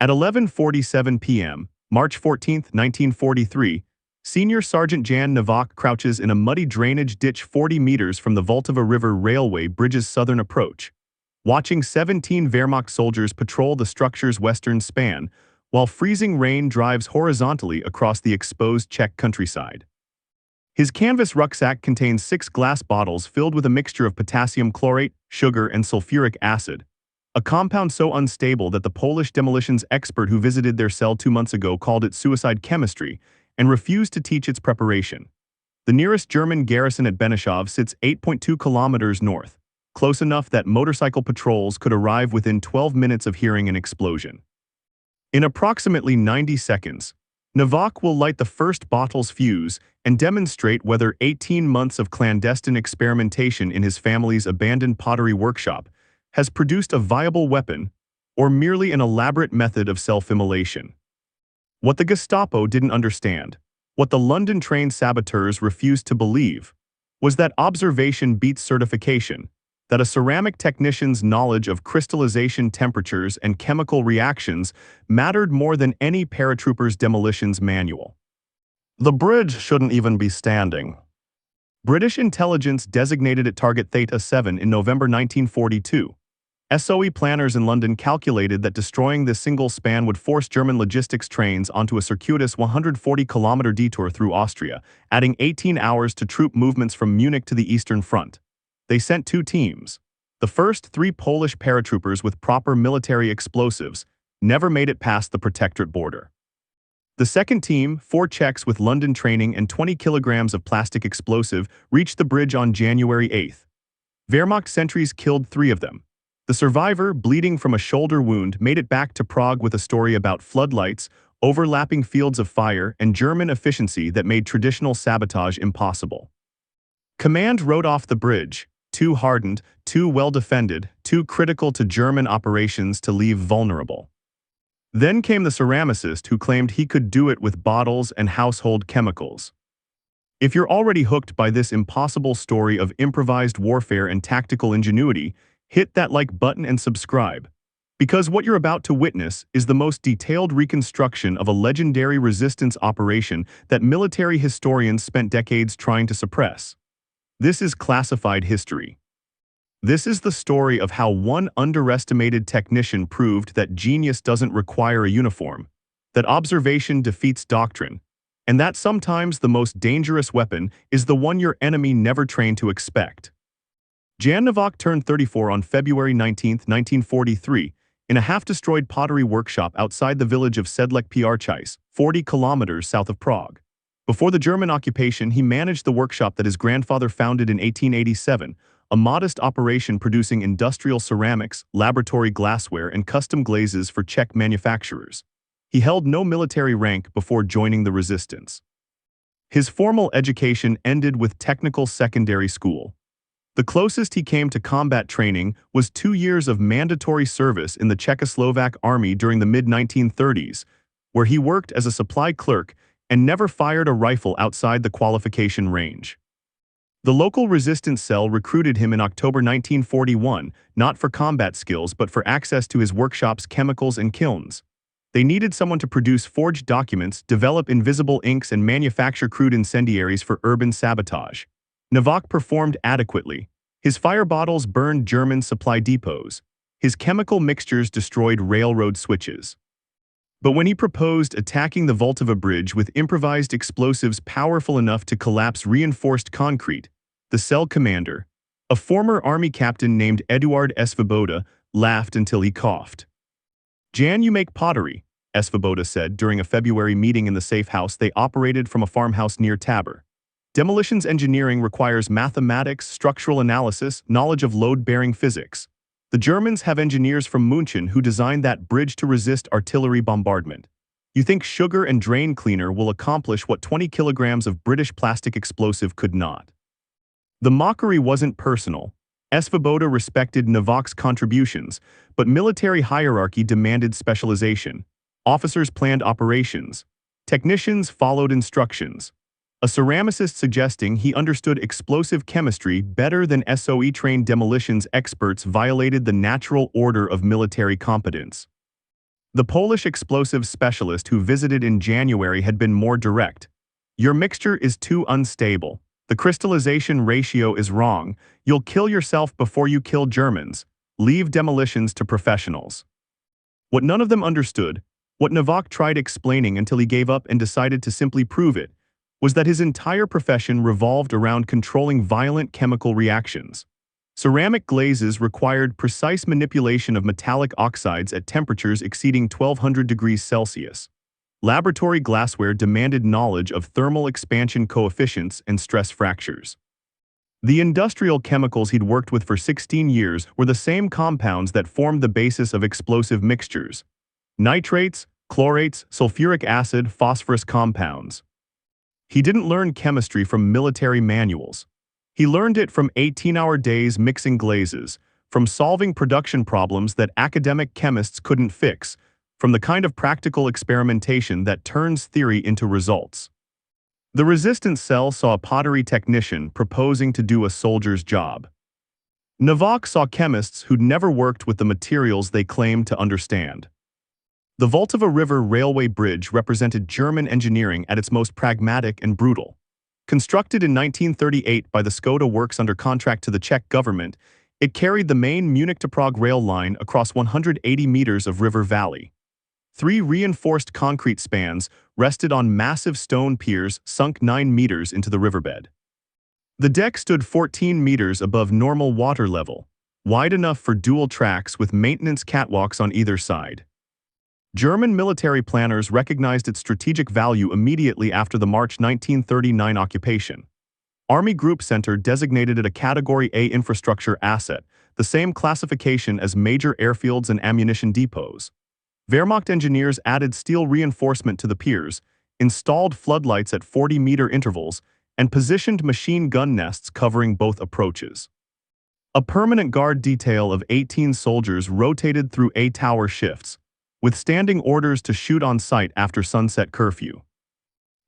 At 11:47 p.m., March 14, 1943, Senior Sergeant Jan Novak crouches in a muddy drainage ditch 40 meters from the Vltava River Railway Bridge's southern approach, watching 17 Wehrmacht soldiers patrol the structure's western span, while freezing rain drives horizontally across the exposed Czech countryside. His canvas rucksack contains 6 glass bottles filled with a mixture of potassium chlorate, sugar, and sulfuric acid, a compound so unstable that the Polish demolitions expert who visited their cell 2 months ago called it suicide chemistry and refused to teach its preparation. The nearest German garrison at Benešov sits 8.2 kilometers north, close enough that motorcycle patrols could arrive within 12 minutes of hearing an explosion. In approximately 90 seconds, Novak will light the first bottle's fuse and demonstrate whether 18 months of clandestine experimentation in his family's abandoned pottery workshop has produced a viable weapon or merely an elaborate method of self-immolation. What the Gestapo didn't understand, what the London trained saboteurs refused to believe, was that observation beats certification, that a ceramic technician's knowledge of crystallization temperatures and chemical reactions mattered more than any paratrooper's demolitions manual. The bridge shouldn't even be standing. British intelligence designated it Target Theta 7 in November 1942. SOE planners in London calculated that destroying this single span would force German logistics trains onto a circuitous 140-kilometer detour through Austria, adding 18 hours to troop movements from Munich to the Eastern Front. They sent 2 teams. The first, 3 Polish paratroopers with proper military explosives, never made it past the protectorate border. The second team, 4 Czechs with London training and 20 kilograms of plastic explosive, reached the bridge on January 8. Wehrmacht sentries killed 3 of them. The survivor, bleeding from a shoulder wound, made it back to Prague with a story about floodlights, overlapping fields of fire, and German efficiency that made traditional sabotage impossible. Command wrote off the bridge, too hardened, too well defended, too critical to German operations to leave vulnerable. Then came the ceramicist who claimed he could do it with bottles and household chemicals. If you're already hooked by this impossible story of improvised warfare and tactical ingenuity, hit that like button and subscribe, because what you're about to witness is the most detailed reconstruction of a legendary resistance operation that military historians spent decades trying to suppress. This is classified history. This is the story of how one underestimated technician proved that genius doesn't require a uniform, that observation defeats doctrine, and that sometimes the most dangerous weapon is the one your enemy never trained to expect. Jan Novak turned 34 on February 19, 1943, in a half-destroyed pottery workshop outside the village of Sedlec Piarchis, 40 kilometers south of Prague. Before the German occupation, he managed the workshop that his grandfather founded in 1887, a modest operation producing industrial ceramics, laboratory glassware, and custom glazes for Czech manufacturers. He held no military rank before joining the resistance. His formal education ended with technical secondary school. The closest he came to combat training was 2 years of mandatory service in the Czechoslovak army during the mid-1930s, where he worked as a supply clerk and never fired a rifle outside the qualification range. The local resistance cell recruited him in October 1941, not for combat skills but for access to his workshop's chemicals and kilns. They needed someone to produce forged documents, develop invisible inks, and manufacture crude incendiaries for urban sabotage. Novak performed adequately. His fire bottles burned German supply depots. His chemical mixtures destroyed railroad switches. But when he proposed attacking the Vltava Bridge with improvised explosives powerful enough to collapse reinforced concrete, the cell commander, a former army captain named Eduard Svoboda, laughed until he coughed. "Jan, you make pottery," Svoboda said during a February meeting in the safe house they operated from a farmhouse near Tabor. Demolitions engineering requires mathematics, structural analysis, knowledge of load-bearing physics. The Germans have engineers from München who designed that bridge to resist artillery bombardment. You think sugar and drain cleaner will accomplish what 20 kilograms of British plastic explosive could not? The mockery wasn't personal. Svoboda respected Novak's contributions, but military hierarchy demanded specialization. Officers planned operations. Technicians followed instructions. A ceramicist suggesting he understood explosive chemistry better than SOE-trained demolitions experts violated the natural order of military competence. The Polish explosive specialist who visited in January had been more direct. Your mixture is too unstable. The crystallization ratio is wrong. You'll kill yourself before you kill Germans. Leave demolitions to professionals. What none of them understood, what Novak tried explaining until he gave up and decided to simply prove it, was that his entire profession revolved around controlling violent chemical reactions. Ceramic glazes required precise manipulation of metallic oxides at temperatures exceeding 1200 degrees Celsius. Laboratory glassware demanded knowledge of thermal expansion coefficients and stress fractures. The industrial chemicals he'd worked with for 16 years were the same compounds that formed the basis of explosive mixtures: nitrates, chlorates, sulfuric acid, phosphorus compounds. He didn't learn chemistry from military manuals. He learned it from 18-hour days mixing glazes, from solving production problems that academic chemists couldn't fix, from the kind of practical experimentation that turns theory into results. The resistance cell saw a pottery technician proposing to do a soldier's job. Novak saw chemists who'd never worked with the materials they claimed to understand. The Vltava River Railway Bridge represented German engineering at its most pragmatic and brutal. Constructed in 1938 by the Škoda Works under contract to the Czech government, it carried the main Munich to Prague rail line across 180 meters of river valley. 3 reinforced concrete spans rested on massive stone piers sunk 9 meters into the riverbed. The deck stood 14 meters above normal water level, wide enough for dual tracks with maintenance catwalks on either side. German military planners recognized its strategic value immediately after the March 1939 occupation. Army Group Center designated it a Category A infrastructure asset, the same classification as major airfields and ammunition depots. Wehrmacht engineers added steel reinforcement to the piers, installed floodlights at 40-meter intervals, and positioned machine gun nests covering both approaches. A permanent guard detail of 18 soldiers rotated through A-tower shifts, with standing orders to shoot on sight after sunset curfew.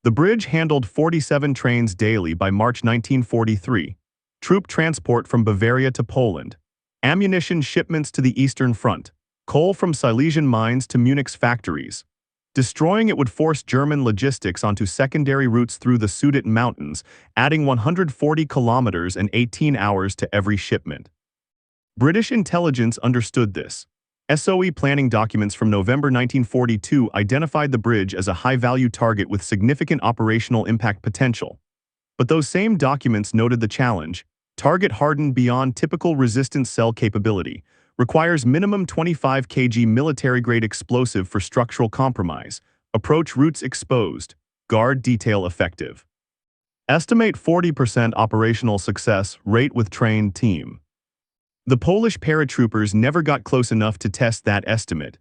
The bridge handled 47 trains daily by March 1943, troop transport from Bavaria to Poland, ammunition shipments to the Eastern Front, coal from Silesian mines to Munich's factories. Destroying it would force German logistics onto secondary routes through the Sudeten Mountains, adding 140 kilometers and 18 hours to every shipment. British intelligence understood this. SOE planning documents from November 1942 identified the bridge as a high-value target with significant operational impact potential. But those same documents noted the challenge: target hardened beyond typical resistance cell capability, requires minimum 25 kg military-grade explosive for structural compromise, approach routes exposed, guard detail effective. Estimate 40% operational success rate with trained team. The Polish paratroopers never got close enough to test that estimate.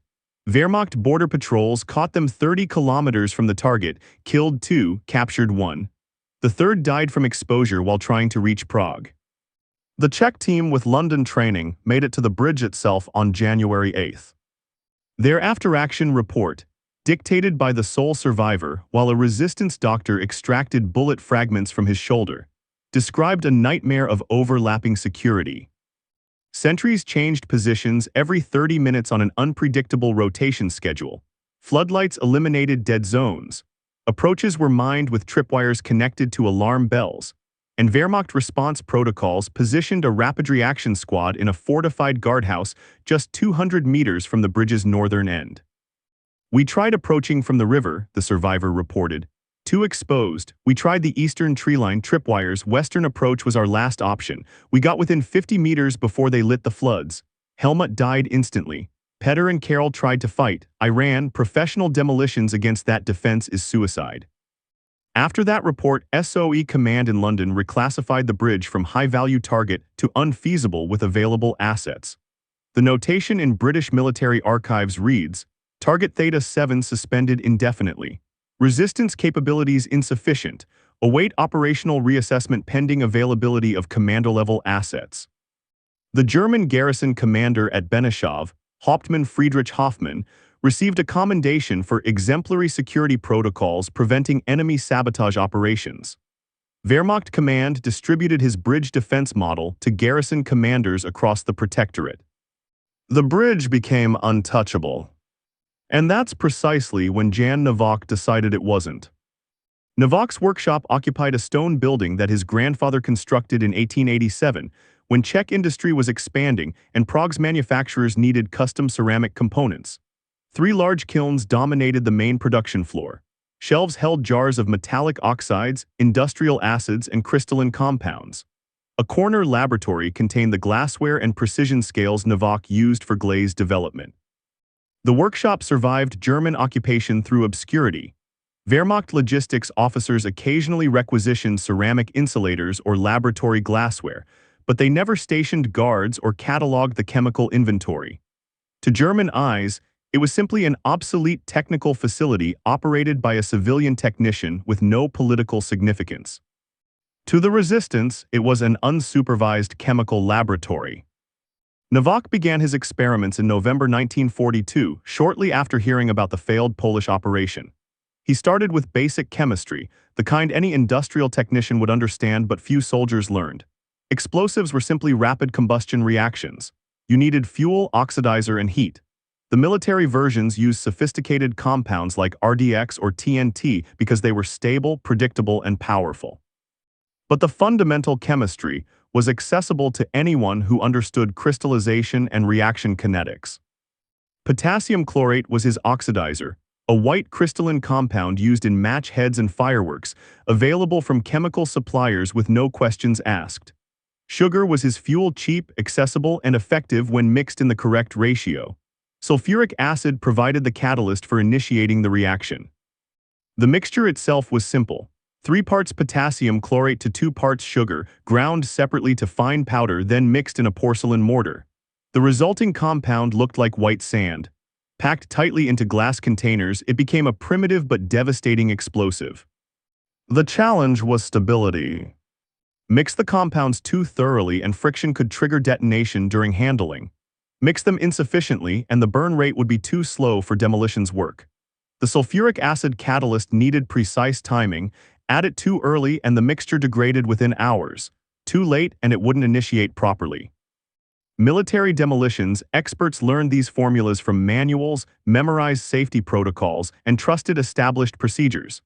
Wehrmacht border patrols caught them 30 kilometers from the target, killed 2, captured 1. The third died from exposure while trying to reach Prague. The Czech team with London training made it to the bridge itself on January 8th. Their after-action report, dictated by the sole survivor while a resistance doctor extracted bullet fragments from his shoulder, described a nightmare of overlapping security. Sentries changed positions every 30 minutes on an unpredictable rotation schedule. Floodlights eliminated dead zones. Approaches were mined with tripwires connected to alarm bells, and Wehrmacht response protocols positioned a rapid reaction squad in a fortified guardhouse just 200 meters from the bridge's northern end. We tried approaching from the river, the survivor reported. Too exposed. We tried the eastern treeline tripwires. Western approach was our last option. We got within 50 meters before they lit the floods. Helmut died instantly. Peter and Carol tried to fight. I ran. Professional demolitions against that defense is suicide. After that report, SOE Command in London reclassified the bridge from high-value target to unfeasible with available assets. The notation in British military archives reads, Target Theta 7 suspended indefinitely. Resistance capabilities insufficient. Await operational reassessment pending availability of commando-level assets. The German garrison commander at Benešov, Hauptmann Friedrich Hoffmann, received a commendation for exemplary security protocols preventing enemy sabotage operations. Wehrmacht Command distributed his bridge defense model to garrison commanders across the protectorate. The bridge became untouchable. And that's precisely when Jan Novak decided it wasn't. Novak's workshop occupied a stone building that his grandfather constructed in 1887 when Czech industry was expanding and Prague's manufacturers needed custom ceramic components. Three large kilns dominated the main production floor. Shelves held jars of metallic oxides, industrial acids, and crystalline compounds. A corner laboratory contained the glassware and precision scales Novak used for glaze development. The workshop survived German occupation through obscurity. Wehrmacht logistics officers occasionally requisitioned ceramic insulators or laboratory glassware, but they never stationed guards or cataloged the chemical inventory. To German eyes, it was simply an obsolete technical facility operated by a civilian technician with no political significance. To the resistance, it was an unsupervised chemical laboratory. Novak began his experiments in November 1942, shortly after hearing about the failed Polish operation. He started with basic chemistry, the kind any industrial technician would understand but few soldiers learned. Explosives were simply rapid combustion reactions. You needed fuel, oxidizer, and heat. The military versions used sophisticated compounds like RDX or TNT because they were stable, predictable, and powerful. But the fundamental chemistry was accessible to anyone who understood crystallization and reaction kinetics. Potassium chlorate was his oxidizer, a white crystalline compound used in match heads and fireworks, available from chemical suppliers with no questions asked. Sugar was his fuel, cheap, accessible, and effective when mixed in the correct ratio. Sulfuric acid provided the catalyst for initiating the reaction. The mixture itself was simple. 3 parts potassium chlorate to 2 parts sugar, ground separately to fine powder, then mixed in a porcelain mortar. The resulting compound looked like white sand. Packed tightly into glass containers, it became a primitive but devastating explosive. The challenge was stability. Mix the compounds too thoroughly and friction could trigger detonation during handling. Mix them insufficiently and the burn rate would be too slow for demolitions work. The sulfuric acid catalyst needed precise timing. Add it too early and the mixture degraded within hours. Too late and it wouldn't initiate properly. Military demolitions experts learned these formulas from manuals, memorized safety protocols, and trusted established procedures.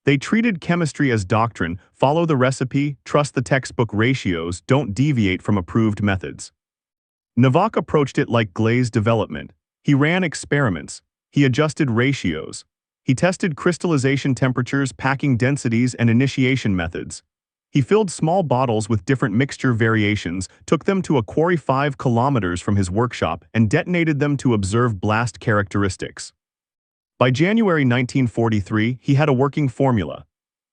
They treated chemistry as doctrine, follow the recipe, trust the textbook ratios, don't deviate from approved methods. Novak approached it like glaze development. He ran experiments. He adjusted ratios. He tested crystallization temperatures, packing densities, and initiation methods. He filled small bottles with different mixture variations, took them to a quarry 5 kilometers from his workshop, and detonated them to observe blast characteristics. By January 1943, he had a working formula.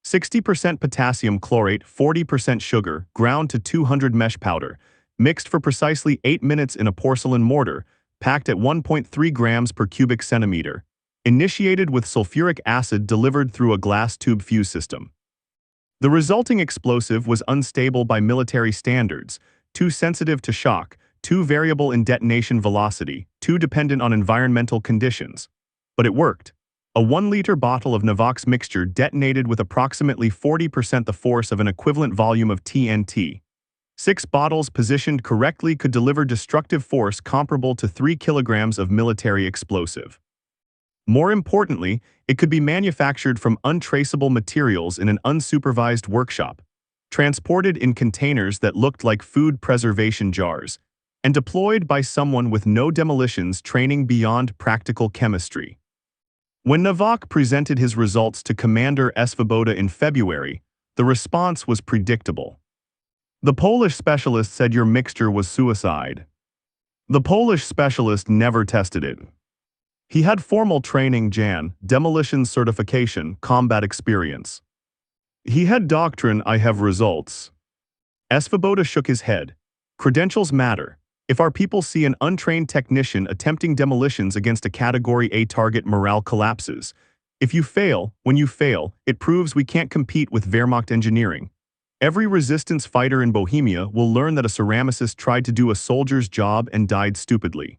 60% potassium chlorate, 40% sugar, ground to 200 mesh powder, mixed for precisely 8 minutes in a porcelain mortar, packed at 1.3 grams per cubic centimeter, initiated with sulfuric acid delivered through a glass tube fuse system. The resulting explosive was unstable by military standards, too sensitive to shock, too variable in detonation velocity, too dependent on environmental conditions. But it worked. A 1-liter bottle of Novak's mixture detonated with approximately 40% the force of an equivalent volume of TNT. 6 bottles positioned correctly could deliver destructive force comparable to 3 kilograms of military explosive. More importantly, it could be manufactured from untraceable materials in an unsupervised workshop, transported in containers that looked like food preservation jars, and deployed by someone with no demolitions training beyond practical chemistry. When Novak presented his results to Commander Svoboda in February, the response was predictable. The Polish specialist said your mixture was suicide. The Polish specialist never tested it. He had formal training, Jan, demolition certification, combat experience. He had doctrine, I have results. Svoboda shook his head. Credentials matter. If our people see an untrained technician attempting demolitions against a Category A target, morale collapses. If you fail, when you fail, it proves we can't compete with Wehrmacht engineering. Every resistance fighter in Bohemia will learn that a ceramicist tried to do a soldier's job and died stupidly.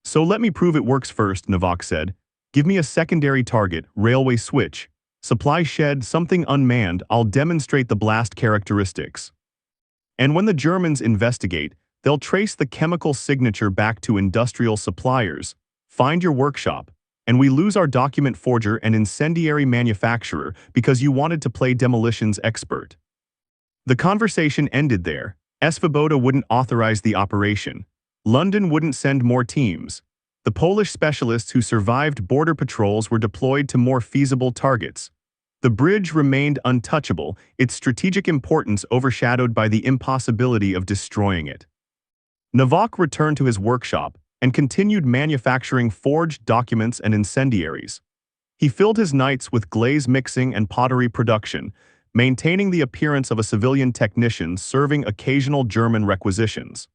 So let me prove it works first, Novak said. Give me a secondary target, railway switch, supply shed, something unmanned, I'll demonstrate the blast characteristics. And when the Germans investigate, they'll trace the chemical signature back to industrial suppliers. Find your workshop. and we lose our document forger and incendiary manufacturer because you wanted to play demolitions expert. The conversation ended there. Svoboda wouldn't authorize the operation. London wouldn't send more teams. The Polish specialists who survived border patrols were deployed to more feasible targets. The bridge remained untouchable, its strategic importance overshadowed by the impossibility of destroying it. Novak returned to his workshop and continued manufacturing forged documents and incendiaries. He filled his nights with glaze mixing and pottery production, maintaining the appearance of a civilian technician serving occasional German requisitions.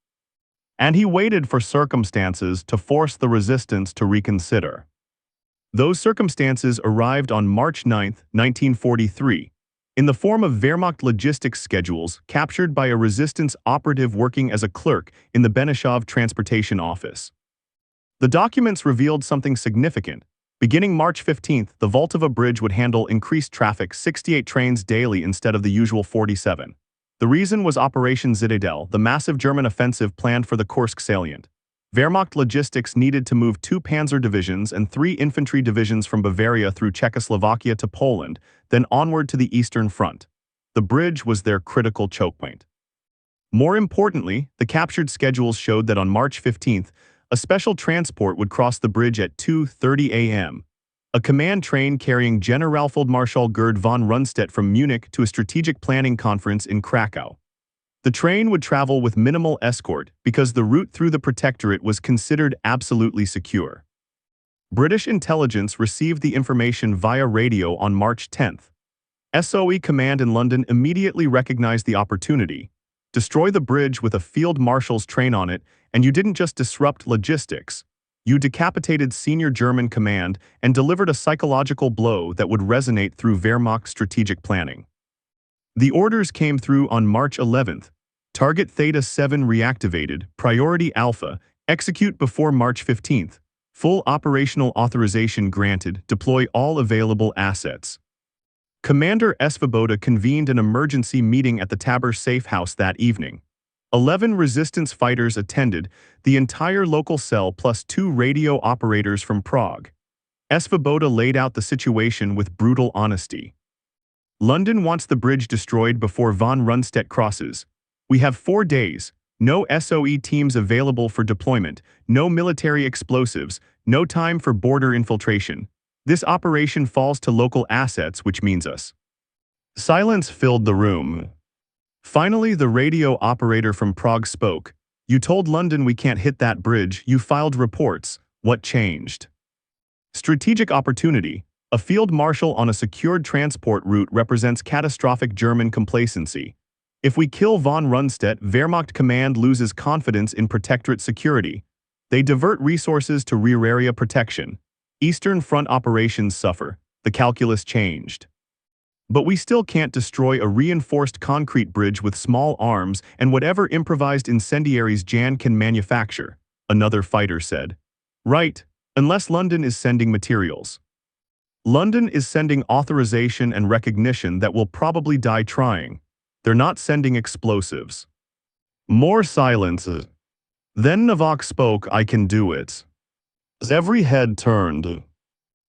And he waited for circumstances to force the resistance to reconsider. Those circumstances arrived on March 9, 1943, in the form of Wehrmacht logistics schedules captured by a resistance operative working as a clerk in the Benešov transportation office. The documents revealed something significant. Beginning March 15th, the Vltava bridge would handle increased traffic 68 trains daily instead of the usual 47. The reason was Operation Zitadel, the massive German offensive planned for the Kursk salient. Wehrmacht logistics needed to move 2 panzer divisions and 3 infantry divisions from Bavaria through Czechoslovakia to Poland, then onward to the Eastern Front. The bridge was their critical chokepoint. More importantly, the captured schedules showed that on March 15th, a special transport would cross the bridge at 2:30 a.m. A command train carrying Generalfeldmarschall Gerd von Rundstedt from Munich to a strategic planning conference in Krakow. The train would travel with minimal escort because the route through the protectorate was considered absolutely secure. British intelligence received the information via radio on March 10th. SOE command in London immediately recognized the opportunity. Destroy the bridge with a field marshal's train on it, and you didn't just disrupt logistics. You decapitated senior German command and delivered a psychological blow that would resonate through Wehrmacht strategic planning. The orders came through on March 11th. Target Theta 7 reactivated, Priority Alpha, execute before March 15th. Full operational authorization granted, deploy all available assets. Commander Svoboda convened an emergency meeting at the Tabor safe house that evening. 11 resistance fighters attended, the entire local cell plus 2 radio operators from Prague. Svoboda laid out the situation with brutal honesty. London wants the bridge destroyed before von Rundstedt crosses. We have 4 days, no SOE teams available for deployment, no military explosives, no time for border infiltration. This operation falls to local assets, which means us. Silence filled the room. Finally, the radio operator from Prague spoke. You told London we can't hit that bridge, you filed reports. What changed? Strategic opportunity. A field marshal on a secured transport route represents catastrophic German complacency. If we kill von Rundstedt, Wehrmacht command loses confidence in protectorate security. They divert resources to rear area protection. Eastern Front operations suffer. The calculus changed. But we still can't destroy a reinforced concrete bridge with small arms and whatever improvised incendiaries Jan can manufacture, another fighter said. Right, unless London is sending materials. London is sending authorization and recognition that will probably die trying. They're not sending explosives. More silence. Then Novak spoke, I can do it. Every head turned.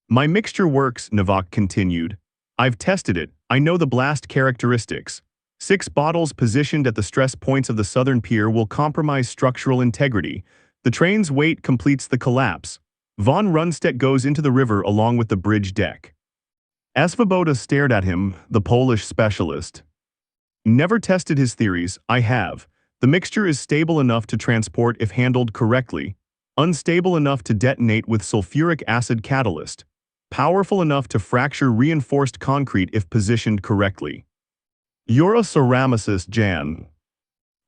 My mixture works, Novak continued. I've tested it, I know the blast characteristics. 6 bottles positioned at the stress points of the southern pier will compromise structural integrity. The train's weight completes the collapse. Von Rundstedt goes into the river along with the bridge deck. Svoboda stared at him, the Polish specialist. Never tested his theories, I have. The mixture is stable enough to transport if handled correctly, unstable enough to detonate with sulfuric acid catalyst, powerful enough to fracture reinforced concrete if positioned correctly. You're a ceramicist, Jan.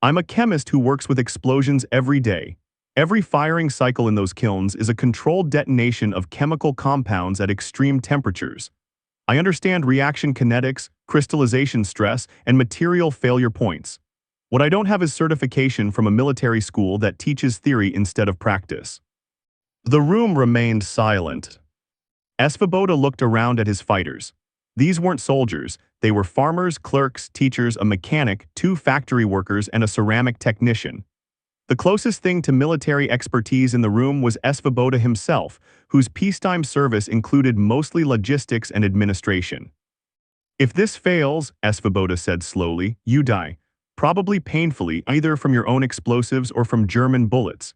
I'm a chemist who works with explosions every day. Every firing cycle in those kilns is a controlled detonation of chemical compounds at extreme temperatures. I understand reaction kinetics, crystallization stress, and material failure points. What I don't have is certification from a military school that teaches theory instead of practice. The room remained silent. Svoboda looked around at his fighters. These weren't soldiers, they were farmers, clerks, teachers, a mechanic, 2 factory workers, and a ceramic technician. The closest thing to military expertise in the room was Svoboda himself, whose peacetime service included mostly logistics and administration. If this fails, Svoboda said slowly, you die. Probably painfully, either from your own explosives or from German bullets.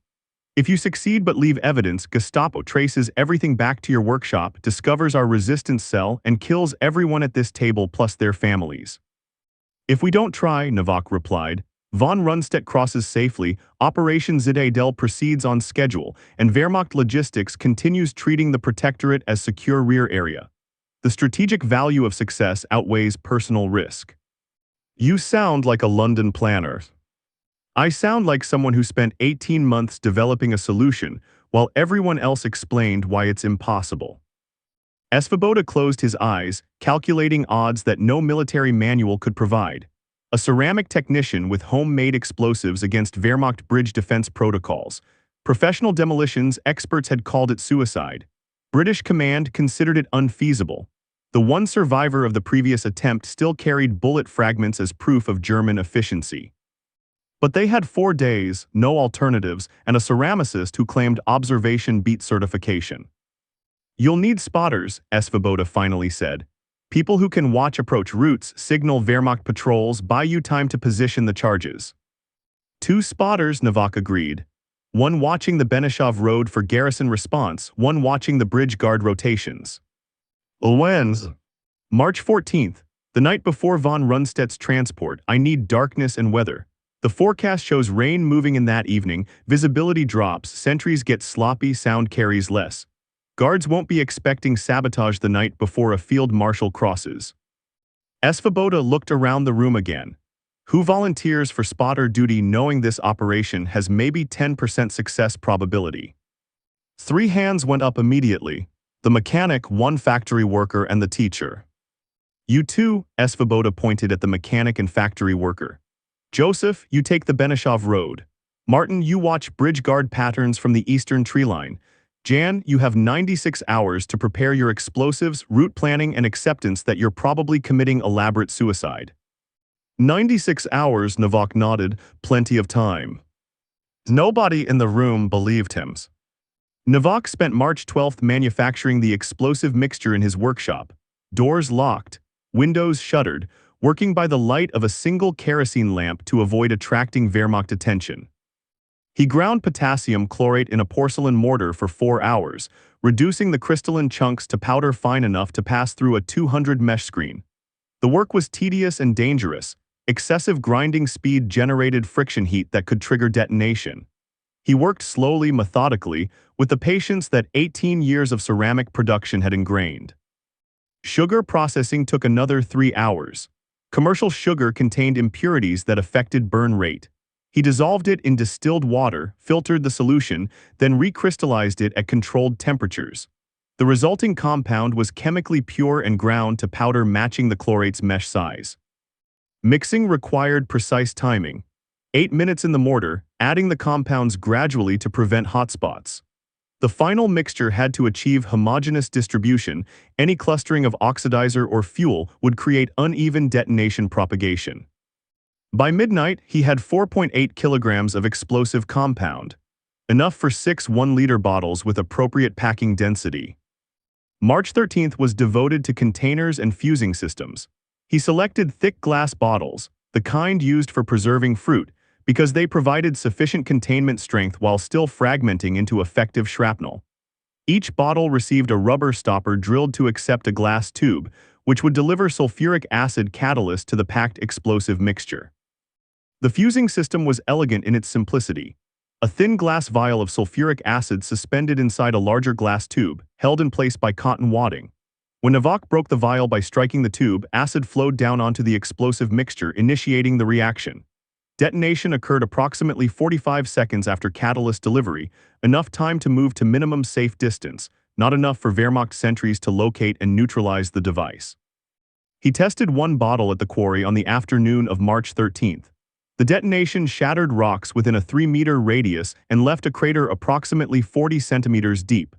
If you succeed but leave evidence, Gestapo traces everything back to your workshop, discovers our resistance cell, and kills everyone at this table plus their families. If we don't try, Novak replied. Von Rundstedt crosses safely, Operation Zitadelle proceeds on schedule, and Wehrmacht Logistics continues treating the Protectorate as secure rear area. The strategic value of success outweighs personal risk. You sound like a London planner. I sound like someone who spent 18 months developing a solution, while everyone else explained why it's impossible. Svoboda closed his eyes, calculating odds that no military manual could provide. A ceramic technician with homemade explosives against Wehrmacht bridge defense protocols. Professional demolitions experts had called it suicide. British command considered it unfeasible. The one survivor of the previous attempt still carried bullet fragments as proof of German efficiency. But they had 4 days, no alternatives, and a ceramicist who claimed observation beat certification. You'll need spotters, Svoboda finally said. People who can watch approach routes, signal Wehrmacht patrols, buy you time to position the charges. 2 spotters, Novak agreed. One watching the Benishov Road for garrison response, one watching the bridge guard rotations. When's? March 14th, the night before von Rundstedt's transport. I need darkness and weather. The forecast shows rain moving in that evening, visibility drops, sentries get sloppy, sound carries less. Guards won't be expecting sabotage the night before a field marshal crosses. Svoboda looked around the room again. Who volunteers for spotter duty knowing this operation has maybe 10% success probability? 3 hands went up immediately. The mechanic, 1 factory worker, and the teacher. You too, Svoboda pointed at the mechanic and factory worker. Joseph, you take the Benishov Road. Martin, you watch bridge guard patterns from the eastern tree line. Jan, you have 96 hours to prepare your explosives, route planning, and acceptance that you're probably committing elaborate suicide. 96 hours, Novak nodded, plenty of time. Nobody in the room believed him. Novak spent March 12th manufacturing the explosive mixture in his workshop. Doors locked, windows shuttered, working by the light of a single kerosene lamp to avoid attracting Wehrmacht attention. He ground potassium chlorate in a porcelain mortar for 4 hours, reducing the crystalline chunks to powder fine enough to pass through a 200 mesh screen. The work was tedious and dangerous. Excessive grinding speed generated friction heat that could trigger detonation. He worked slowly, methodically, with the patience that 18 years of ceramic production had ingrained. Sugar processing took another 3 hours. Commercial sugar contained impurities that affected burn rate. He dissolved it in distilled water, filtered the solution, then recrystallized it at controlled temperatures. The resulting compound was chemically pure and ground to powder matching the chlorate's mesh size. Mixing required precise timing. 8 minutes in the mortar, adding the compounds gradually to prevent hotspots. The final mixture had to achieve homogeneous distribution. Any clustering of oxidizer or fuel would create uneven detonation propagation. By midnight, he had 4.8 kilograms of explosive compound, enough for 6 1-liter bottles with appropriate packing density. March 13th was devoted to containers and fusing systems. He selected thick glass bottles, the kind used for preserving fruit, because they provided sufficient containment strength while still fragmenting into effective shrapnel. Each bottle received a rubber stopper drilled to accept a glass tube, which would deliver sulfuric acid catalyst to the packed explosive mixture. The fusing system was elegant in its simplicity. A thin glass vial of sulfuric acid suspended inside a larger glass tube, held in place by cotton wadding. When Novak broke the vial by striking the tube, acid flowed down onto the explosive mixture, initiating the reaction. Detonation occurred approximately 45 seconds after catalyst delivery, enough time to move to minimum safe distance, not enough for Wehrmacht sentries to locate and neutralize the device. He tested 1 bottle at the quarry on the afternoon of March 13th. The detonation shattered rocks within a 3-meter radius and left a crater approximately 40 centimeters deep.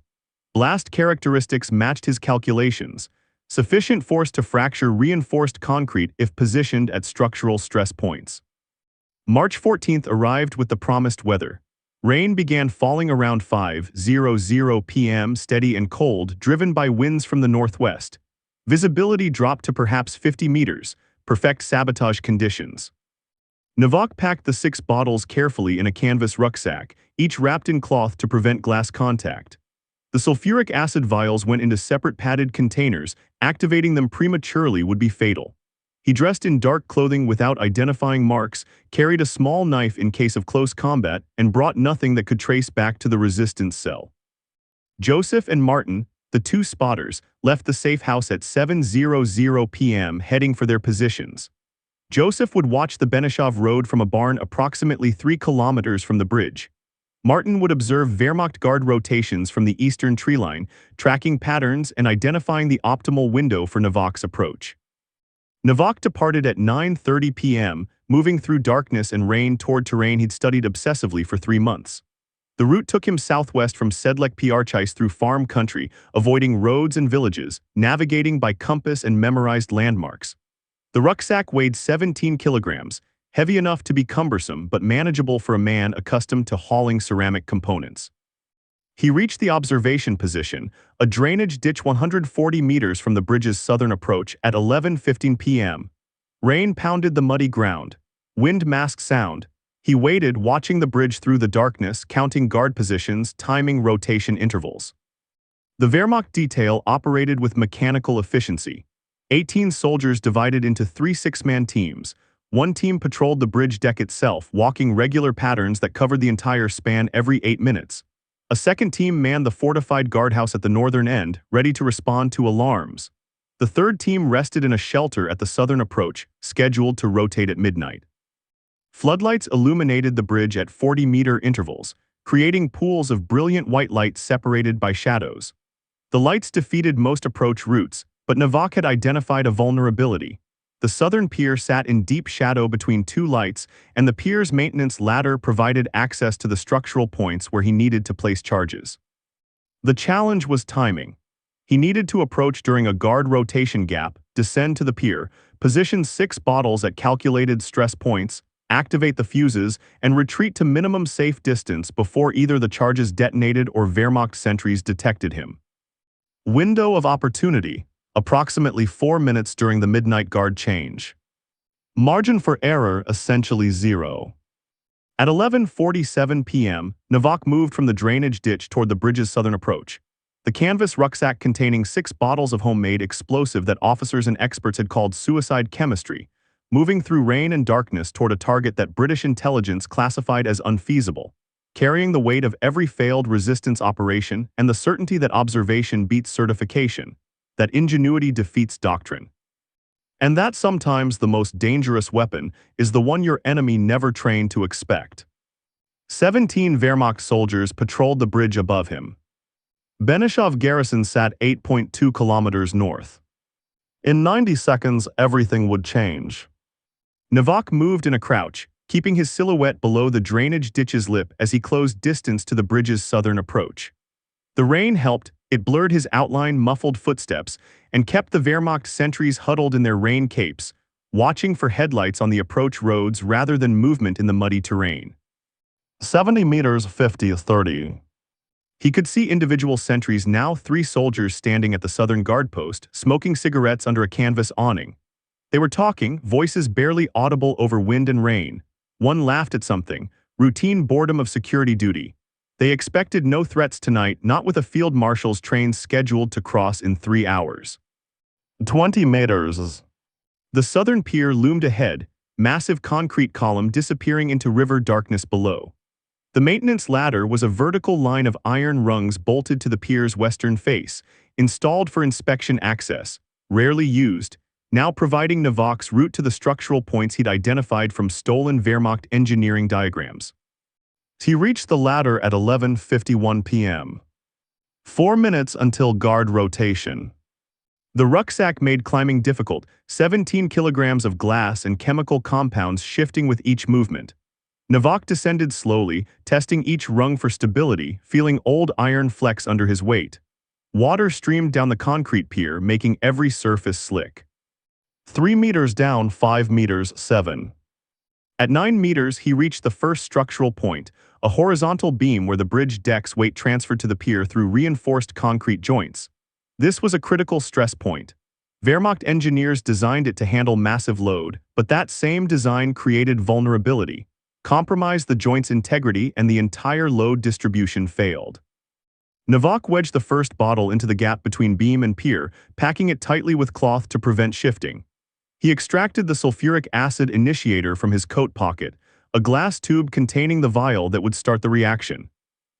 Blast characteristics matched his calculations. Sufficient force to fracture reinforced concrete if positioned at structural stress points. March 14th arrived with the promised weather. Rain began falling around 5:00 p.m. steady and cold, driven by winds from the northwest. Visibility dropped to perhaps 50 meters, perfect sabotage conditions. Novak packed the 6 bottles carefully in a canvas rucksack, each wrapped in cloth to prevent glass contact. The sulfuric acid vials went into separate padded containers, activating them prematurely would be fatal. He dressed in dark clothing without identifying marks, carried a small knife in case of close combat, and brought nothing that could trace back to the resistance cell. Joseph and Martin, the 2 spotters, left the safe house at 7:00 p.m. heading for their positions. Joseph would watch the Benishov Road from a barn approximately 3 kilometers from the bridge. Martin would observe Wehrmacht guard rotations from the eastern tree line, tracking patterns and identifying the optimal window for Novak's approach. Novak departed at 9:30 p.m., moving through darkness and rain toward terrain he'd studied obsessively for 3 months. The route took him southwest from Sedlec Piarchais through farm country, avoiding roads and villages, navigating by compass and memorized landmarks. The rucksack weighed 17 kilograms, heavy enough to be cumbersome but manageable for a man accustomed to hauling ceramic components. He reached the observation position, a drainage ditch 140 meters from the bridge's southern approach, at 11:15 p.m. Rain pounded the muddy ground. Wind masked sound. He waited, watching the bridge through the darkness, counting guard positions, timing rotation intervals. The Wehrmacht detail operated with mechanical efficiency. 18 soldiers divided into 3 6-man teams. One team patrolled the bridge deck itself, walking regular patterns that covered the entire span every 8 minutes. A second team manned the fortified guardhouse at the northern end, ready to respond to alarms. The third team rested in a shelter at the southern approach, scheduled to rotate at midnight. Floodlights illuminated the bridge at 40-meter intervals, creating pools of brilliant white light separated by shadows. The lights defeated most approach routes, but Novak had identified a vulnerability. The southern pier sat in deep shadow between 2 lights, and the pier's maintenance ladder provided access to the structural points where he needed to place charges. The challenge was timing. He needed to approach during a guard rotation gap, descend to the pier, position 6 bottles at calculated stress points, activate the fuses, and retreat to minimum safe distance before either the charges detonated or Wehrmacht sentries detected him. Window of opportunity: approximately 4 minutes during the midnight guard change. Margin for error essentially 0. At 11:47 p.m., Novak moved from the drainage ditch toward the bridge's southern approach. The canvas rucksack containing 6 bottles of homemade explosive that officers and experts had called suicide chemistry, moving through rain and darkness toward a target that British intelligence classified as unfeasible, carrying the weight of every failed resistance operation and the certainty that observation beats certification, that ingenuity defeats doctrine. And that sometimes the most dangerous weapon is the one your enemy never trained to expect. 17 Wehrmacht soldiers patrolled the bridge above him. Benishov garrison sat 8.2 kilometers north. In 90 seconds, everything would change. Novak moved in a crouch, keeping his silhouette below the drainage ditch's lip as he closed distance to the bridge's southern approach. The rain helped. It blurred his outline, muffled footsteps, and kept the Wehrmacht sentries huddled in their rain capes, watching for headlights on the approach roads rather than movement in the muddy terrain. 70 meters, 50-30. He could see individual sentries, now 3 soldiers standing at the southern guard post, smoking cigarettes under a canvas awning. They were talking, voices barely audible over wind and rain. One laughed at something, routine boredom of security duty. They expected no threats tonight, not with a field marshal's train scheduled to cross in 3 hours. 20 meters. The southern pier loomed ahead, massive concrete column disappearing into river darkness below. The maintenance ladder was a vertical line of iron rungs bolted to the pier's western face, installed for inspection access, rarely used, now providing Novak's route to the structural points he'd identified from stolen Wehrmacht engineering diagrams. He reached the ladder at 11:51 p.m. 4 minutes until guard rotation. The rucksack made climbing difficult, 17 kilograms of glass and chemical compounds shifting with each movement. Novak descended slowly, testing each rung for stability, feeling old iron flecks under his weight. Water streamed down the concrete pier, making every surface slick. 3 meters down, 5 meters, 7. At 9 meters, he reached the first structural point, a horizontal beam where the bridge deck's weight transferred to the pier through reinforced concrete joints. This was a critical stress point. Wehrmacht engineers designed it to handle massive load, but that same design created vulnerability, compromised the joint's integrity, and the entire load distribution failed. Novak wedged the first bottle into the gap between beam and pier, packing it tightly with cloth to prevent shifting. He extracted the sulfuric acid initiator from his coat pocket, a glass tube containing the vial that would start the reaction.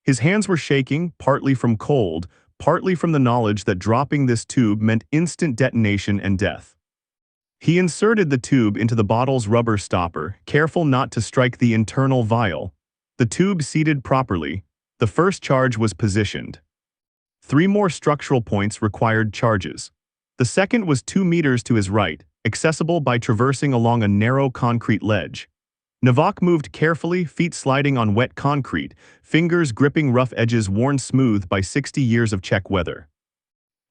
His hands were shaking, partly from cold, partly from the knowledge that dropping this tube meant instant detonation and death. He inserted the tube into the bottle's rubber stopper, careful not to strike the internal vial. The tube seated properly. The first charge was positioned. 3 more structural points required charges. The second was 2 meters to his right, accessible by traversing along a narrow concrete ledge. Novak moved carefully, feet sliding on wet concrete, fingers gripping rough edges worn smooth by 60 years of Czech weather.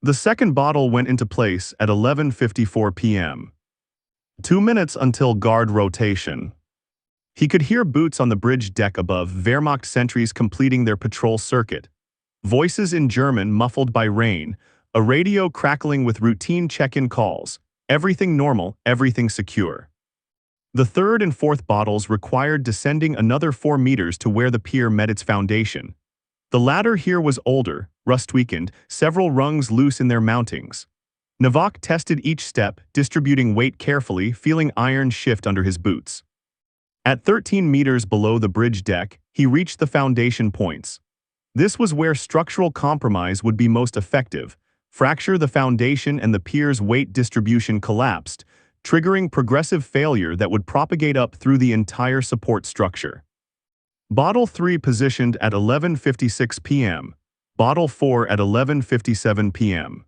The second bottle went into place at 11:54 p.m. 2 minutes until guard rotation. He could hear boots on the bridge deck above, Wehrmacht sentries completing their patrol circuit. Voices in German muffled by rain, a radio crackling with routine check-in calls. Everything normal, everything secure. The third and fourth bottles required descending another 4 meters to where the pier met its foundation. The ladder here was older, rust-weakened, several rungs loose in their mountings. Novak tested each step, distributing weight carefully, feeling iron shift under his boots. At 13 meters below the bridge deck, he reached the foundation points. This was where structural compromise would be most effective. Fracture the foundation and the pier's weight distribution collapsed, triggering progressive failure that would propagate up through the entire support structure. Bottle 3 positioned at 11:56 p.m. Bottle 4 at 11:57 p.m.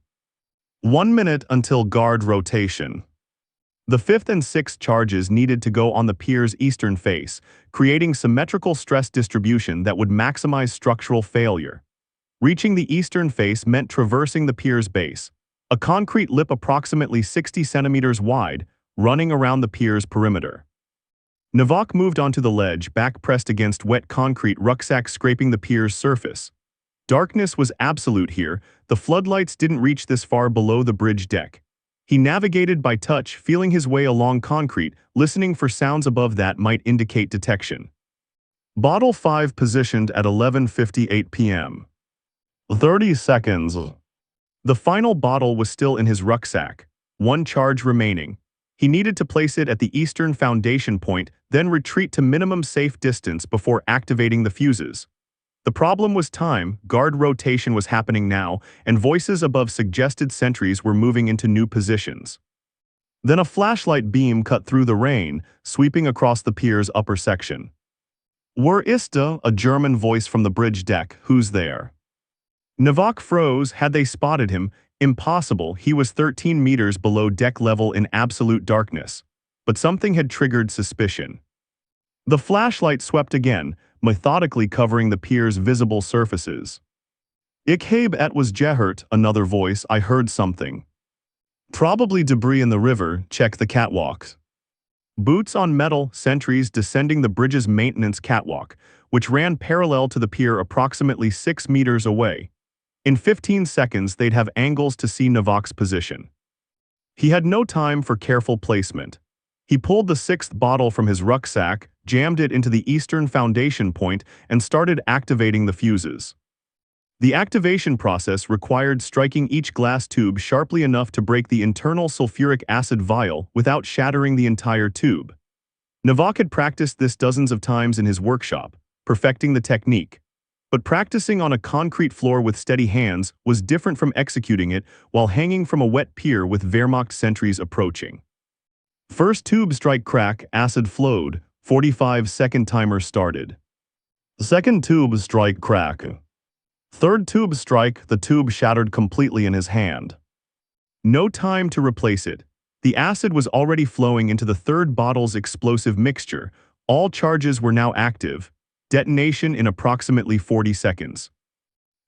1 minute until guard rotation. The fifth and sixth charges needed to go on the pier's eastern face, creating symmetrical stress distribution that would maximize structural failure. Reaching the eastern face meant traversing the pier's base, a concrete lip approximately 60 centimeters wide, running around the pier's perimeter. Novak moved onto the ledge, back pressed against wet concrete, rucksack scraping the pier's surface. Darkness was absolute here, the floodlights didn't reach this far below the bridge deck. He navigated by touch, feeling his way along concrete, listening for sounds above that might indicate detection. Bottle 5 positioned at 11:58 p.m. 30 seconds. The final bottle was still in his rucksack, 1 charge remaining. He needed to place it at the eastern foundation point, then retreat to minimum safe distance before activating the fuses. The problem was time, guard rotation was happening now, and voices above suggested sentries were moving into new positions. Then a flashlight beam cut through the rain, sweeping across the pier's upper section. "Wer ist da?" a German voice from the bridge deck. "Who's there?" Novak froze. Had they spotted him? Impossible, he was 13 meters below deck level in absolute darkness. But something had triggered suspicion. The flashlight swept again, methodically covering the pier's visible surfaces. "Ich habe etwas gehört," another voice. "I heard something." "Probably debris in the river, check the catwalks." Boots on metal, sentries descending the bridge's maintenance catwalk, which ran parallel to the pier approximately 6 meters away. In 15 seconds, they'd have angles to see Novak's position. He had no time for careful placement. He pulled the 6th bottle from his rucksack, jammed it into the eastern foundation point, and started activating the fuses. The activation process required striking each glass tube sharply enough to break the internal sulfuric acid vial without shattering the entire tube. Novak had practiced this dozens of times in his workshop, perfecting the technique. But practicing on a concrete floor with steady hands was different from executing it while hanging from a wet pier with Wehrmacht sentries approaching. First tube strike crack, acid flowed, 45-second timer started. Second tube strike crack. Third tube strike, the tube shattered completely in his hand. No time to replace it. The acid was already flowing into the third bottle's explosive mixture. All charges were now active. Detonation in approximately 40 seconds.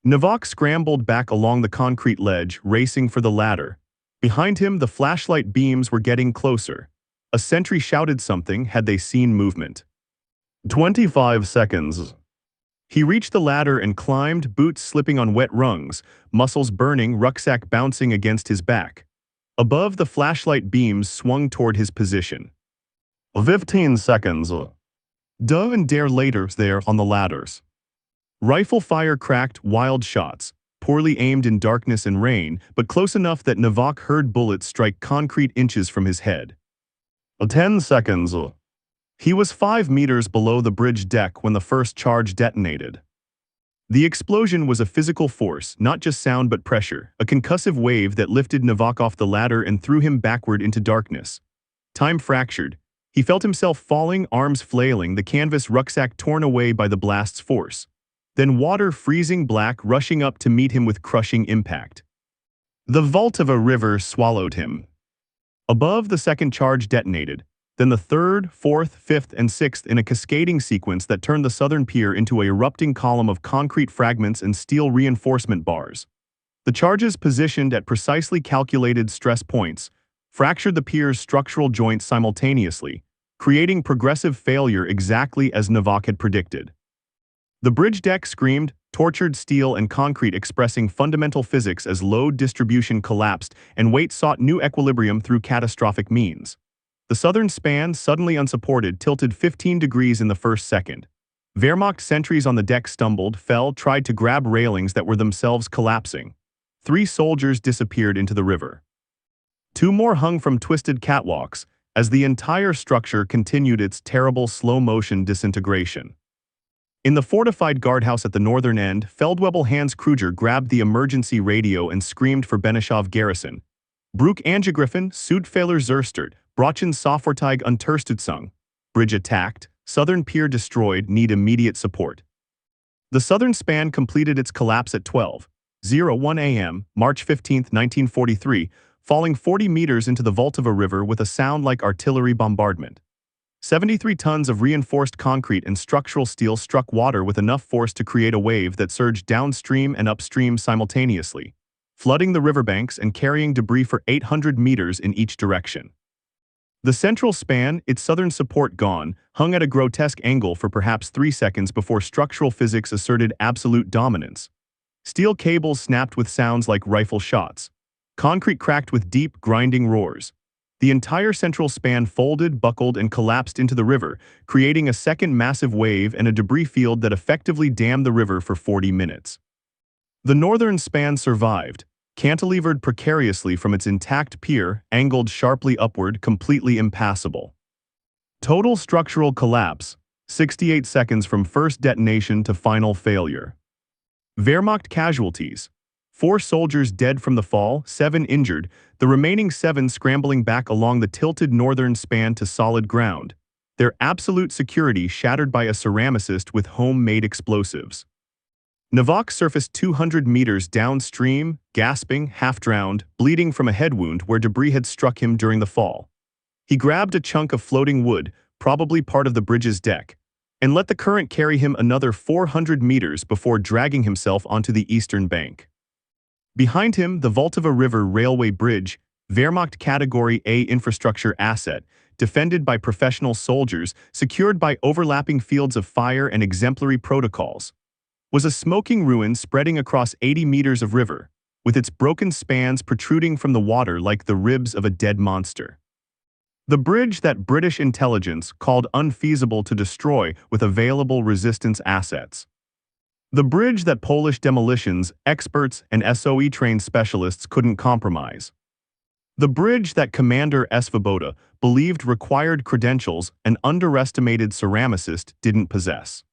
Novak scrambled back along the concrete ledge, racing for the ladder. Behind him, the flashlight beams were getting closer. A sentry shouted something had they seen movement. 25 seconds. He reached the ladder and climbed, boots slipping on wet rungs, muscles burning, rucksack bouncing against his back. Above, the flashlight beams swung toward his position. 15 seconds. Duh and dare later there on the ladders. Rifle fire cracked, wild shots, poorly aimed in darkness and rain, but close enough that Navok heard bullets strike concrete inches from his head. 10 seconds. He was 5 meters below the bridge deck when the first charge detonated. The explosion was a physical force, not just sound but pressure, a concussive wave that lifted Navok off the ladder and threw him backward into darkness. Time fractured. He felt himself falling, arms flailing, the canvas rucksack torn away by the blast's force. Then water freezing black rushing up to meet him with crushing impact. The vault of a river swallowed him. Above, the second charge detonated, then the third, fourth, fifth, and sixth in a cascading sequence that turned the southern pier into an erupting column of concrete fragments and steel reinforcement bars. The charges, positioned at precisely calculated stress points, fractured the pier's structural joints simultaneously, creating progressive failure exactly as Navok had predicted. The bridge deck screamed, tortured steel and concrete expressing fundamental physics as load distribution collapsed and weight sought new equilibrium through catastrophic means. The southern span, suddenly unsupported, tilted 15 degrees in the first second. Wehrmacht sentries on the deck stumbled, fell, tried to grab railings that were themselves collapsing. 3 soldiers disappeared into the river. 2 more hung from twisted catwalks as the entire structure continued its terrible slow-motion disintegration. In the fortified guardhouse at the northern end, Feldwebel Hans Kruger grabbed the emergency radio and screamed for Benešov garrison. Bruch Angegriffen, Südfehler Zerstört, Brochen Soffortig Unterstützung. Bridge attacked, southern pier destroyed, need immediate support. The southern span completed its collapse at 12:01 a.m., March 15, 1943, falling 40 meters into the Vltava River with a sound like artillery bombardment. 73 tons of reinforced concrete and structural steel struck water with enough force to create a wave that surged downstream and upstream simultaneously, flooding the riverbanks and carrying debris for 800 meters in each direction. The central span, its southern support gone, hung at a grotesque angle for perhaps 3 seconds before structural physics asserted absolute dominance. Steel cables snapped with sounds like rifle shots. Concrete cracked with deep, grinding roars. The entire central span folded, buckled, and collapsed into the river, creating a second massive wave and a debris field that effectively dammed the river for 40 minutes. The northern span survived, cantilevered precariously from its intact pier, angled sharply upward, completely impassable. Total structural collapse, 68 seconds from first detonation to final failure. Wehrmacht casualties: 4 soldiers dead from the fall, 7 injured, the remaining 7 scrambling back along the tilted northern span to solid ground, their absolute security shattered by a ceramicist with homemade explosives. Navok surfaced 200 meters downstream, gasping, half-drowned, bleeding from a head wound where debris had struck him during the fall. He grabbed a chunk of floating wood, probably part of the bridge's deck, and let the current carry him another 400 meters before dragging himself onto the eastern bank. Behind him, the Vltava River Railway Bridge, Wehrmacht Category A infrastructure asset, defended by professional soldiers, secured by overlapping fields of fire and exemplary protocols, was a smoking ruin spreading across 80 meters of river, with its broken spans protruding from the water like the ribs of a dead monster. The bridge that British intelligence called unfeasible to destroy with available resistance assets. The bridge that Polish demolitions experts and SOE-trained specialists couldn't compromise. The bridge that Commander Svoboda believed required credentials an underestimated ceramicist didn't possess.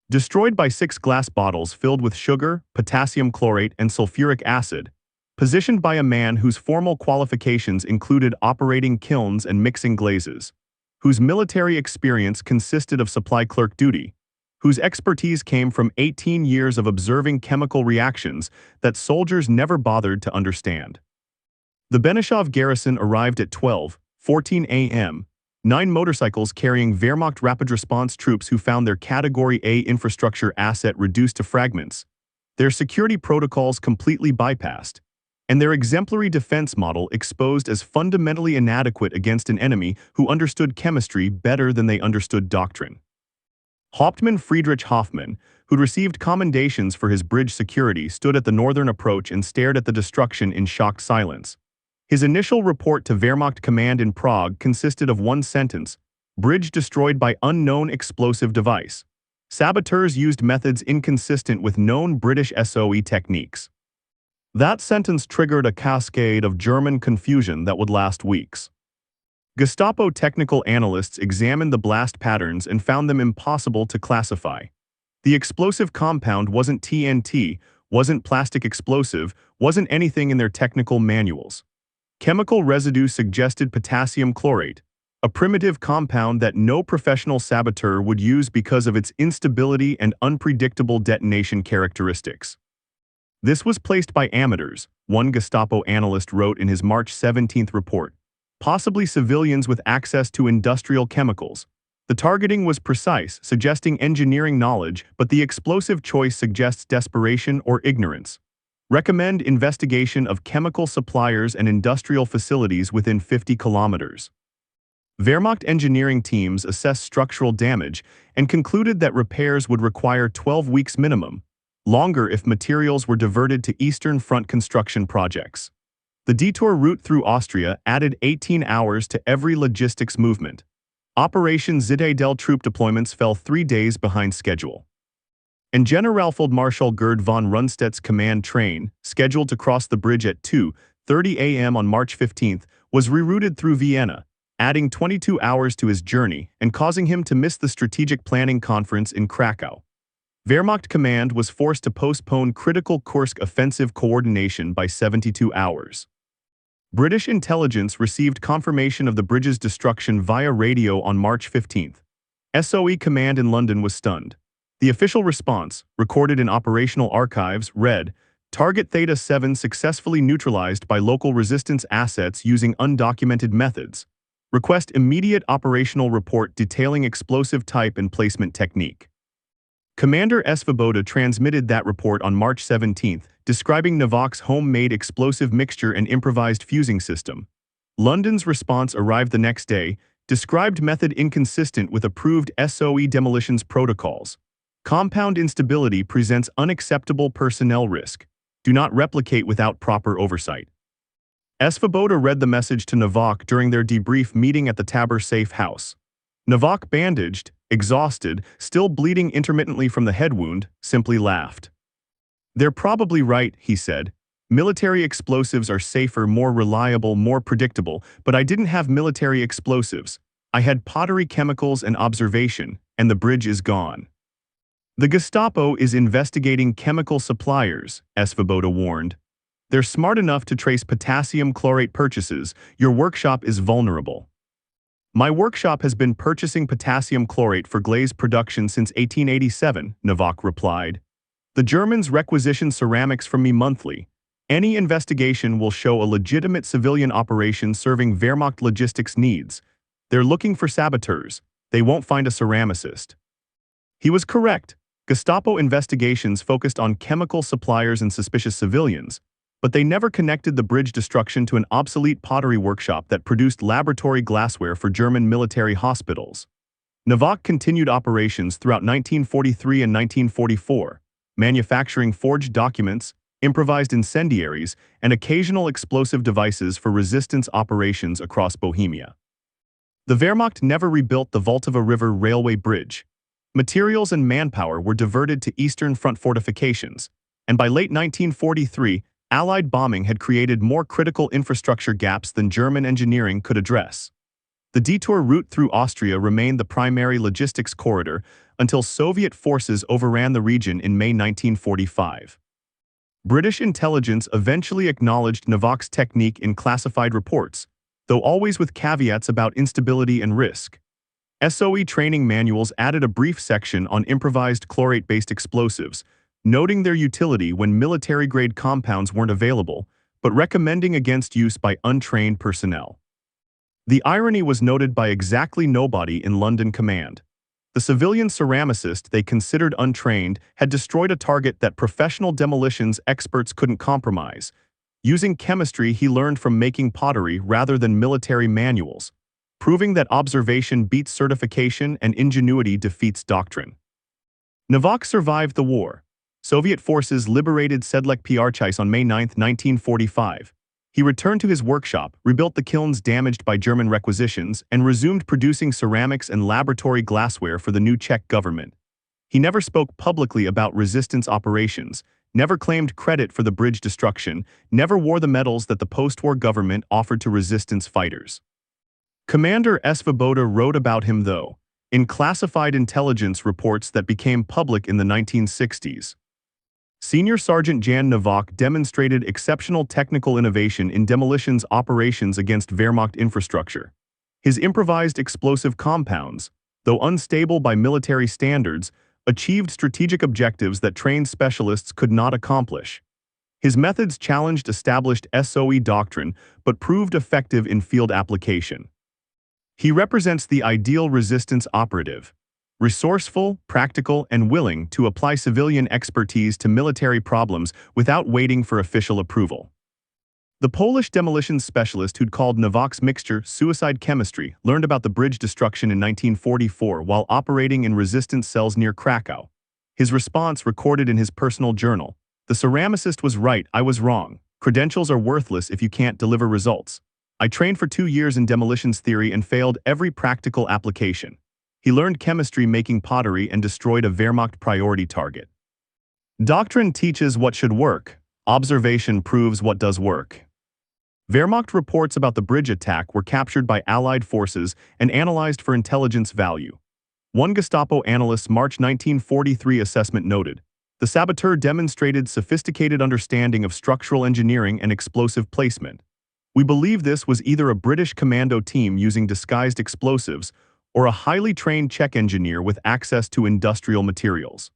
Destroyed by 6 glass bottles filled with sugar, potassium chlorate, and sulfuric acid, positioned by a man whose formal qualifications included operating kilns and mixing glazes, whose military experience consisted of supply clerk duty, whose expertise came from 18 years of observing chemical reactions that soldiers never bothered to understand. The Benešov garrison arrived at 12:14 a.m., 9 motorcycles carrying Wehrmacht rapid response troops who found their Category A infrastructure asset reduced to fragments, their security protocols completely bypassed, and their exemplary defense model exposed as fundamentally inadequate against an enemy who understood chemistry better than they understood doctrine. Hauptmann Friedrich Hoffmann, who'd received commendations for his bridge security, stood at the northern approach and stared at the destruction in shocked silence. His initial report to Wehrmacht command in Prague consisted of one sentence: "Bridge destroyed by unknown explosive device. Saboteurs used methods inconsistent with known British SOE techniques." That sentence triggered a cascade of German confusion that would last weeks. Gestapo technical analysts examined the blast patterns and found them impossible to classify. The explosive compound wasn't TNT, wasn't plastic explosive, wasn't anything in their technical manuals. Chemical residue suggested potassium chlorate, a primitive compound that no professional saboteur would use because of its instability and unpredictable detonation characteristics. This was placed by amateurs, one Gestapo analyst wrote in his March 17 report. Possibly civilians with access to industrial chemicals. The targeting was precise, suggesting engineering knowledge, but the explosive choice suggests desperation or ignorance. Recommend investigation of chemical suppliers and industrial facilities within 50 kilometers. Wehrmacht engineering teams assessed structural damage and concluded that repairs would require 12 weeks minimum, longer if materials were diverted to Eastern Front construction projects. The detour route through Austria added 18 hours to every logistics movement. Operation Zitadelle troop deployments fell 3 days behind schedule. And Generalfeldmarschall Gerd von Rundstedt's command train, scheduled to cross the bridge at 2:30 a.m. on March 15, was rerouted through Vienna, adding 22 hours to his journey and causing him to miss the strategic planning conference in Krakow. Wehrmacht command was forced to postpone critical Kursk offensive coordination by 72 hours. British intelligence received confirmation of the bridge's destruction via radio on March 15. SOE command in London was stunned. The official response, recorded in operational archives, read, "Target Theta 7 successfully neutralized by local resistance assets using undocumented methods. Request immediate operational report detailing explosive type and placement technique." Commander Svoboda transmitted that report on March 17, describing Novak's homemade explosive mixture and improvised fusing system. London's response arrived the next day, described method inconsistent with approved SOE demolitions protocols. Compound instability presents unacceptable personnel risk. Do not replicate without proper oversight. Svoboda read the message to Novak during their debrief meeting at the Tabor safe house. Novak, bandaged, exhausted, still bleeding intermittently from the head wound, simply laughed. "They're probably right," he said. "Military explosives are safer, more reliable, more predictable, but I didn't have military explosives. I had pottery chemicals and observation, and the bridge is gone." The Gestapo is investigating chemical suppliers, Svoboda warned. "They're smart enough to trace potassium chlorate purchases. Your workshop is vulnerable." "My workshop has been purchasing potassium chlorate for glaze production since 1887, Novak replied. "The Germans requisition ceramics from me monthly. Any investigation will show a legitimate civilian operation serving Wehrmacht logistics needs. They're looking for saboteurs. They won't find a ceramicist." He was correct. Gestapo investigations focused on chemical suppliers and suspicious civilians, but they never connected the bridge destruction to an obsolete pottery workshop that produced laboratory glassware for German military hospitals. Novak continued operations throughout 1943 and 1944, manufacturing forged documents, improvised incendiaries, and occasional explosive devices for resistance operations across Bohemia. The Wehrmacht never rebuilt the Vltava River railway bridge. Materials and manpower were diverted to Eastern Front fortifications, and by late 1943, Allied bombing had created more critical infrastructure gaps than German engineering could address. The detour route through Austria remained the primary logistics corridor until Soviet forces overran the region in May 1945. British intelligence eventually acknowledged Novak's technique in classified reports, though always with caveats about instability and risk. SOE training manuals added a brief section on improvised chlorate-based explosives, noting their utility when military-grade compounds weren't available, but recommending against use by untrained personnel. The irony was noted by exactly nobody in London command. The civilian ceramicist they considered untrained had destroyed a target that professional demolitions experts couldn't compromise. Using chemistry, he learned from making pottery rather than military manuals, proving that observation beats certification and ingenuity defeats doctrine. Novak survived the war. Soviet forces liberated Sedlec Prchis on May 9, 1945. He returned to his workshop, rebuilt the kilns damaged by German requisitions, and resumed producing ceramics and laboratory glassware for the new Czech government. He never spoke publicly about resistance operations, never claimed credit for the bridge destruction, never wore the medals that the post-war government offered to resistance fighters. Commander Svoboda wrote about him, though, in classified intelligence reports that became public in the 1960s. Senior Sergeant Jan Novak demonstrated exceptional technical innovation in demolitions operations against Wehrmacht infrastructure. His improvised explosive compounds, though unstable by military standards, achieved strategic objectives that trained specialists could not accomplish. His methods challenged established SOE doctrine but proved effective in field application. He represents the ideal resistance operative, resourceful, practical, and willing to apply civilian expertise to military problems without waiting for official approval. The Polish demolitions specialist who'd called Novak's mixture suicide chemistry learned about the bridge destruction in 1944 while operating in resistance cells near Krakow. His response recorded in his personal journal: "The ceramicist was right, I was wrong. Credentials are worthless if you can't deliver results. I trained for 2 years in demolitions theory and failed every practical application." He learned chemistry making pottery and destroyed a Wehrmacht priority target. Doctrine teaches what should work. Observation proves what does work. Wehrmacht reports about the bridge attack were captured by Allied forces and analyzed for intelligence value. One Gestapo analyst's March 1943 assessment noted, "The saboteur demonstrated sophisticated understanding of structural engineering and explosive placement. We believe this was either a British commando team using disguised explosives or a highly trained Czech engineer with access to industrial materials."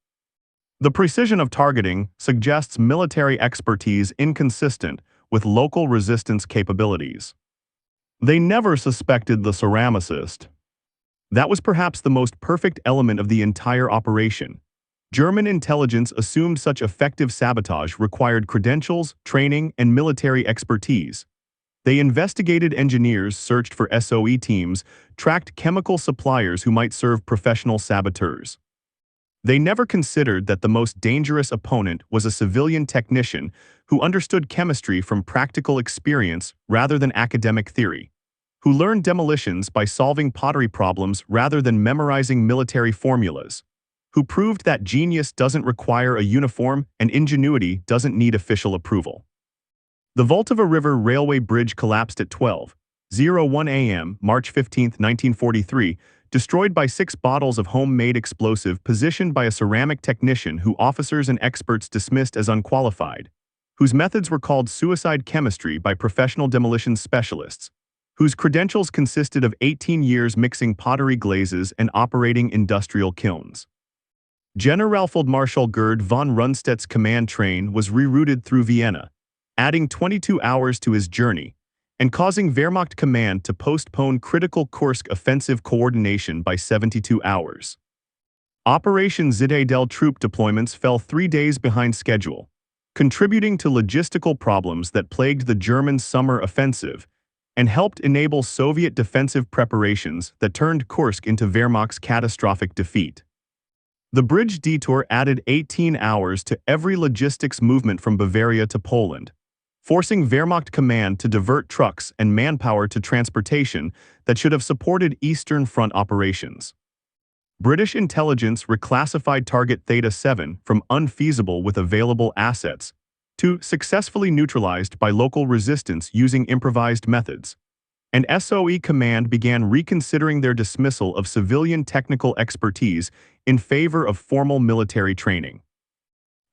The precision of targeting suggests military expertise inconsistent with local resistance capabilities. They never suspected the ceramicist. That was perhaps the most perfect element of the entire operation. German intelligence assumed such effective sabotage required credentials, training, and military expertise. They investigated engineers, searched for SOE teams, tracked chemical suppliers who might serve professional saboteurs. They never considered that the most dangerous opponent was a civilian technician who understood chemistry from practical experience rather than academic theory, who learned demolitions by solving pottery problems rather than memorizing military formulas, who proved that genius doesn't require a uniform and ingenuity doesn't need official approval. The Vltava River Railway Bridge collapsed at 12:01 a.m. March 15, 1943, destroyed by 6 bottles of homemade explosive positioned by a ceramic technician who officers and experts dismissed as unqualified, whose methods were called suicide chemistry by professional demolition specialists, whose credentials consisted of 18 years mixing pottery glazes and operating industrial kilns. Generalfeldmarschall Gerd von Rundstedt's command train was rerouted through Vienna, adding 22 hours to his journey, and causing Wehrmacht command to postpone critical Kursk offensive coordination by 72 hours. Operation Citadel troop deployments fell 3 days behind schedule, contributing to logistical problems that plagued the German summer offensive and helped enable Soviet defensive preparations that turned Kursk into Wehrmacht's catastrophic defeat. The bridge detour added 18 hours to every logistics movement from Bavaria to Poland, forcing Wehrmacht command to divert trucks and manpower to transportation that should have supported Eastern Front operations. British intelligence reclassified target Theta 7 from unfeasible with available assets to successfully neutralized by local resistance using improvised methods, and SOE command began reconsidering their dismissal of civilian technical expertise in favor of formal military training.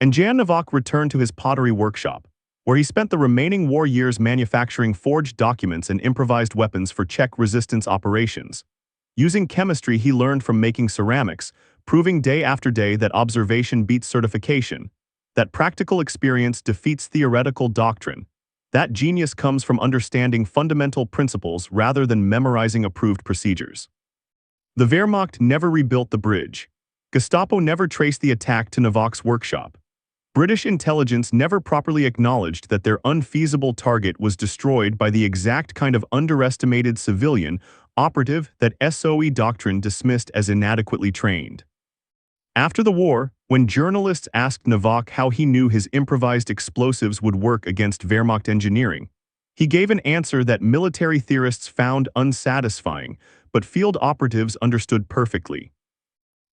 And Jan Novak returned to his pottery workshop, where he spent the remaining war years manufacturing forged documents and improvised weapons for Czech resistance operations. Using chemistry he learned from making ceramics, proving day after day that observation beats certification, that practical experience defeats theoretical doctrine, that genius comes from understanding fundamental principles rather than memorizing approved procedures. The Wehrmacht never rebuilt the bridge. Gestapo never traced the attack to Novak's workshop. British intelligence never properly acknowledged that their unfeasible target was destroyed by the exact kind of underestimated civilian operative that SOE doctrine dismissed as inadequately trained. After the war, when journalists asked Novak how he knew his improvised explosives would work against Wehrmacht engineering, he gave an answer that military theorists found unsatisfying, but field operatives understood perfectly.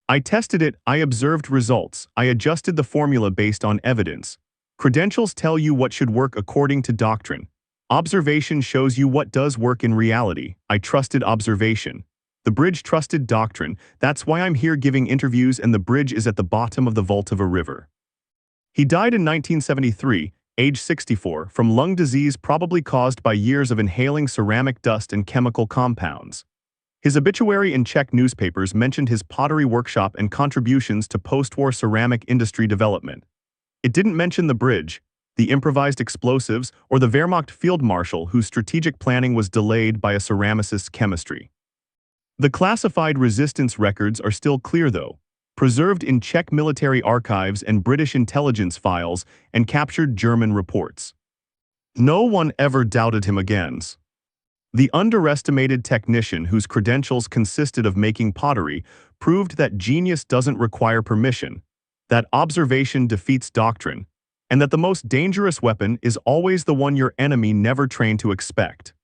I tested it, I observed results, I adjusted the formula based on evidence. Credentials tell you what should work according to doctrine. Observation shows you what does work in reality. I trusted observation. The bridge trusted doctrine. That's why I'm here giving interviews and the bridge is at the bottom of the vault of a river. He died in 1973, age 64, from lung disease probably caused by years of inhaling ceramic dust and chemical compounds. His obituary in Czech newspapers mentioned his pottery workshop and contributions to post-war ceramic industry development. It didn't mention the bridge, the improvised explosives, or the Wehrmacht field marshal whose strategic planning was delayed by a ceramicist's chemistry. The classified resistance records are still clear though, preserved in Czech military archives and British intelligence files and captured German reports. No one ever doubted him again. The underestimated technician whose credentials consisted of making pottery proved that genius doesn't require permission, that observation defeats doctrine, and that the most dangerous weapon is always the one your enemy never trained to expect.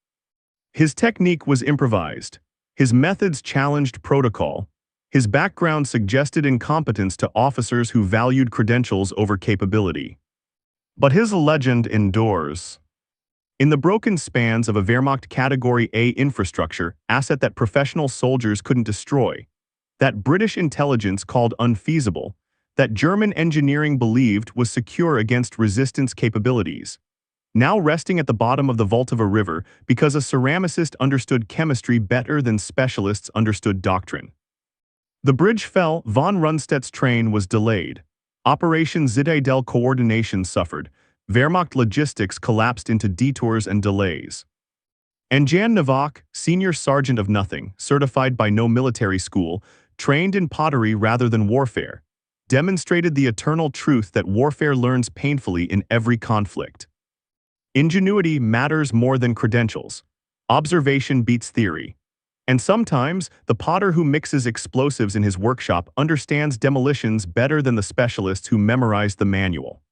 His technique was improvised. His methods challenged protocol. His background suggested incompetence to officers who valued credentials over capability. But his legend endures. In the broken spans of a Wehrmacht Category A infrastructure asset that professional soldiers couldn't destroy, that British intelligence called unfeasible, that German engineering believed was secure against resistance capabilities, now resting at the bottom of the vault of a river because a ceramicist understood chemistry better than specialists understood doctrine. The bridge fell, von Rundstedt's train was delayed, Operation Citadel coordination suffered, Wehrmacht logistics collapsed into detours and delays. And Jan Novak, senior sergeant of nothing, certified by no military school, trained in pottery rather than warfare, demonstrated the eternal truth that warfare learns painfully in every conflict. Ingenuity matters more than credentials. Observation beats theory. And sometimes, the potter who mixes explosives in his workshop understands demolitions better than the specialists who memorize the manual.